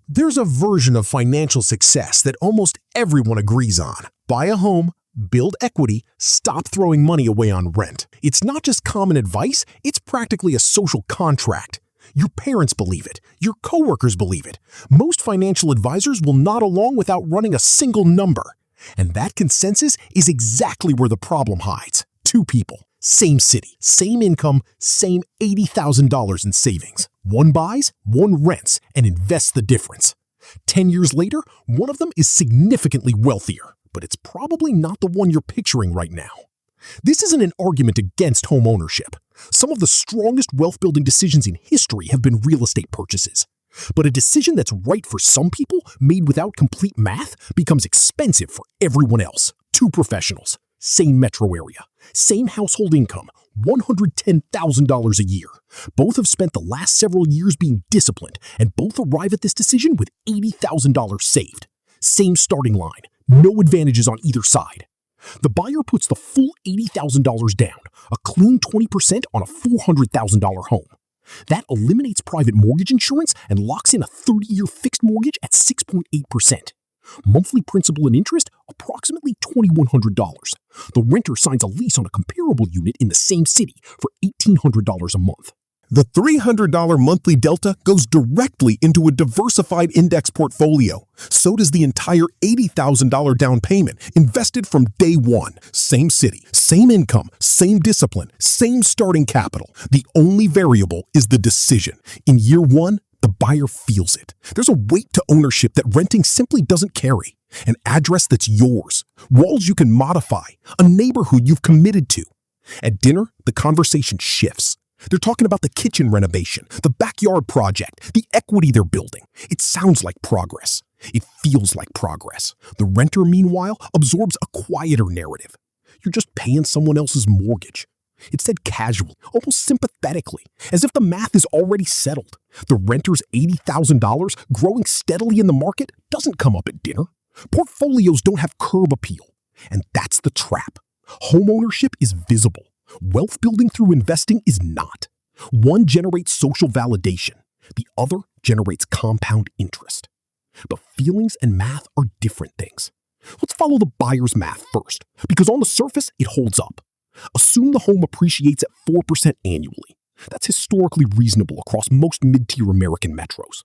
There's a version of financial success that almost everyone agrees on. Buy a home, build equity, stop throwing money away on rent. It's not just common advice, it's practically a social contract. Your parents believe it. Your coworkers believe it. Most financial advisors will nod along without running a single number. And that consensus is exactly where the problem hides. Two people, same city, same income, same $80,000 in savings. One buys, one rents, and invests the difference. 10 years later, one of them is significantly wealthier, but it's probably not the one you're picturing right now. This isn't an argument against home ownership. Some of the strongest wealth-building decisions in history have been real estate purchases. But a decision that's right for some people, made without complete math, becomes expensive for everyone else. Two professionals, same metro area, same household income, $110,000 a year. Both have spent the last several years being disciplined, and both arrive at this decision with $80,000 saved. Same starting line, no advantages on either side. The buyer puts the full $80,000 down, a clean 20% on a $400,000 home. That eliminates private mortgage insurance and locks in a 30-year fixed mortgage at 6.8%. Monthly principal and interest, approximately $2,100. The renter signs a lease on a comparable unit in the same city for $1,800 a month. The $300 monthly delta goes directly into a diversified index portfolio. So does the entire $80,000 down payment, invested from day one. Same city, same income, same discipline, same starting capital. The only variable is the decision. In year one, the buyer feels it. There's a weight to ownership that renting simply doesn't carry. An address that's yours, walls you can modify, a neighborhood you've committed to. At dinner, the conversation shifts. They're talking about the kitchen renovation, the backyard project, the equity they're building. It sounds like progress. It feels like progress. The renter, meanwhile, absorbs a quieter narrative. You're just paying someone else's mortgage. It's said casually, almost sympathetically, as if the math is already settled. The renter's $80,000 growing steadily in the market doesn't come up at dinner. Portfolios don't have curb appeal. And that's the trap. Homeownership is visible. Wealth building through investing is not. One generates social validation. The other generates compound interest. But feelings and math are different things. Let's follow the buyer's math first, because on the surface, it holds up. Assume the home appreciates at 4% annually. That's historically reasonable across most mid-tier American metros.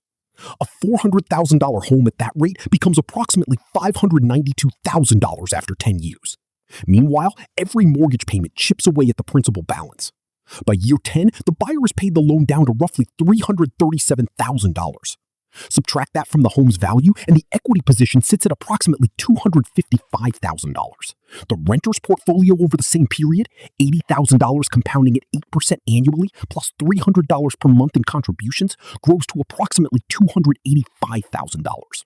A $400,000 home at that rate becomes approximately $592,000 after 10 years. Meanwhile, every mortgage payment chips away at the principal balance. By year 10, the buyer has paid the loan down to roughly $337,000. Subtract that from the home's value, and the equity position sits at approximately $255,000. The renter's portfolio over the same period, $80,000 compounding at 8% annually, plus $300 per month in contributions, grows to approximately $285,000.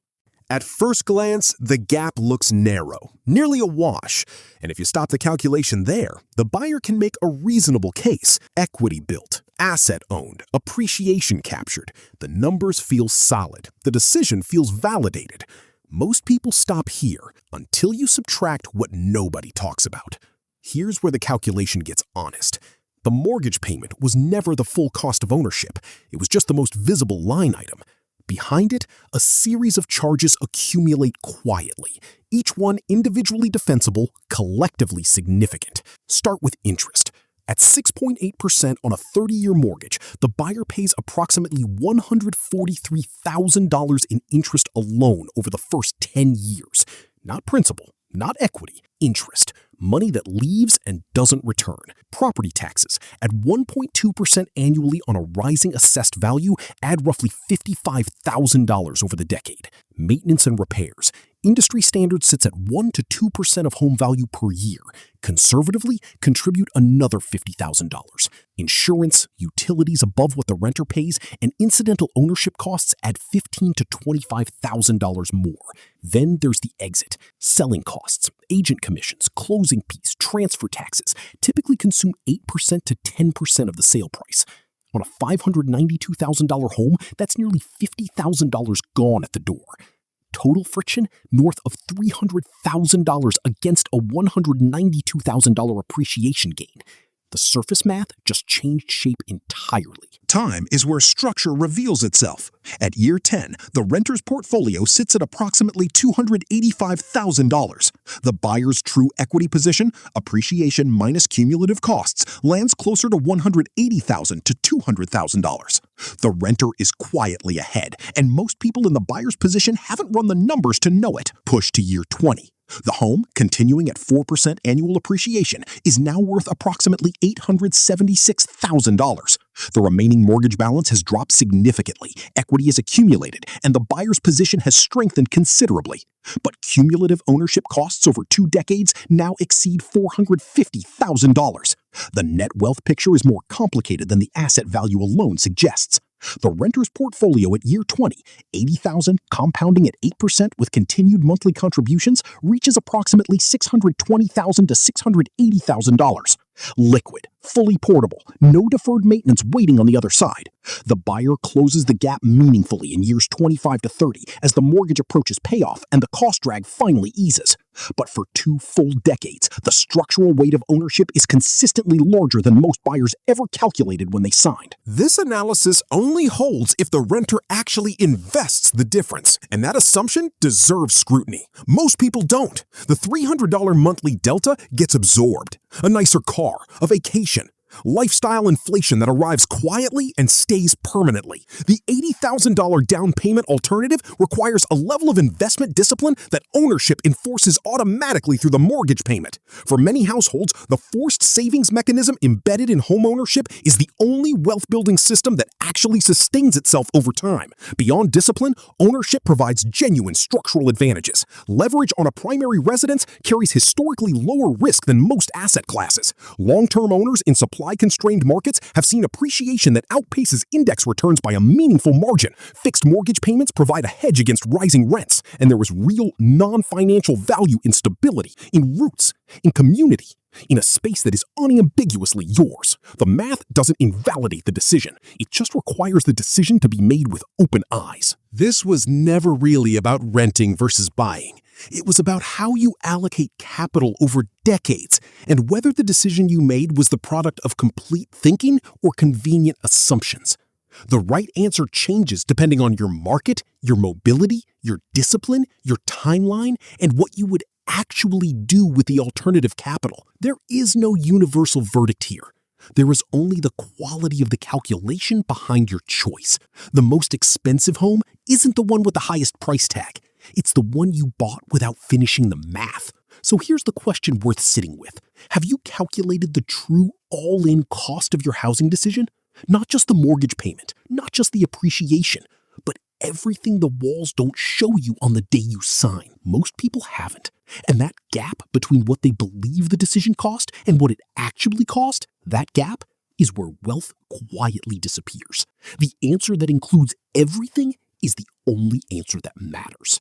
At first glance, the gap looks narrow, nearly a wash. And if you stop the calculation there, the buyer can make a reasonable case. Equity built, asset owned, appreciation captured. The numbers feel solid. The decision feels validated. Most people stop here until you subtract what nobody talks about. Here's where the calculation gets honest. The mortgage payment was never the full cost of ownership. It was just the most visible line item. Behind it, a series of charges accumulate quietly, each one individually defensible, collectively significant. Start with interest. At 6.8% on a 30-year mortgage, the buyer pays approximately $143,000 in interest alone over the first 10 years. Not principal, not equity, interest. Money that leaves and doesn't return. Property taxes at 1.2% annually on a rising assessed value add roughly $55,000 over the decade. Maintenance and repairs. Industry standard sits at 1 to 2% of home value per year. Conservatively, contribute another $50,000. Insurance, utilities above what the renter pays, and incidental ownership costs add $15,000 to $25,000 more. Then there's the exit. Selling costs, agent commissions, closing fees, transfer taxes typically consume 8% to 10% of the sale price. On a $592,000 home, that's nearly $50,000 gone at the door. Total friction north of $300,000 against a $192,000 appreciation gain. The surface math just changed shape entirely. Time is where structure reveals itself. At year 10, the renter's portfolio sits at approximately $285,000. The buyer's true equity position, appreciation minus cumulative costs, lands closer to $180,000 to $200,000. The renter is quietly ahead, and most people in the buyer's position haven't run the numbers to know it. Push to year 20. The home, continuing at 4% annual appreciation, is now worth approximately $876,000. The remaining mortgage balance has dropped significantly, equity is accumulated, and the buyer's position has strengthened considerably. But cumulative ownership costs over 2 decades now exceed $450,000. The net wealth picture is more complicated than the asset value alone suggests. The renter's portfolio at year 20, $80,000 compounding at 8% with continued monthly contributions, reaches approximately $620,000 to $680,000. Liquid, fully portable, no deferred maintenance waiting on the other side. The buyer closes the gap meaningfully in years 25 to 30 as the mortgage approaches payoff and the cost drag finally eases. But for 2 full decades, the structural weight of ownership is consistently larger than most buyers ever calculated when they signed. This analysis only holds if the renter actually invests the difference, and that assumption deserves scrutiny. Most people don't. The $300 monthly delta gets absorbed. A nicer car, a vacation, lifestyle inflation that arrives quietly and stays permanently. The $80,000 down payment alternative requires a level of investment discipline that ownership enforces automatically through the mortgage payment. For many households, the forced savings mechanism embedded in homeownership is the only wealth-building system that actually sustains itself over time. Beyond discipline, ownership provides genuine structural advantages. Leverage on a primary residence carries historically lower risk than most asset classes. Long-term owners in supply-constrained markets have seen appreciation that outpaces index returns by a meaningful margin. Fixed mortgage payments provide a hedge against rising rents, and there is real non-financial value in stability, in roots, in community, in a space that is unambiguously yours. The math doesn't invalidate the decision. It just requires the decision to be made with open eyes. This was never really about renting versus buying. It was about how you allocate capital over decades and whether the decision you made was the product of complete thinking or convenient assumptions. The right answer changes depending on your market, your mobility, your discipline, your timeline, and what you would actually do with the alternative capital. There is no universal verdict here. There is only the quality of the calculation behind your choice. The most expensive home isn't the one with the highest price tag. It's the one you bought without finishing the math. So here's the question worth sitting with. Have you calculated the true all-in cost of your housing decision? Not just the mortgage payment, not just the appreciation, but everything the walls don't show you on the day you sign. Most people haven't. And that gap between what they believe the decision cost and what it actually cost, that gap is where wealth quietly disappears. The answer that includes everything is the only answer that matters.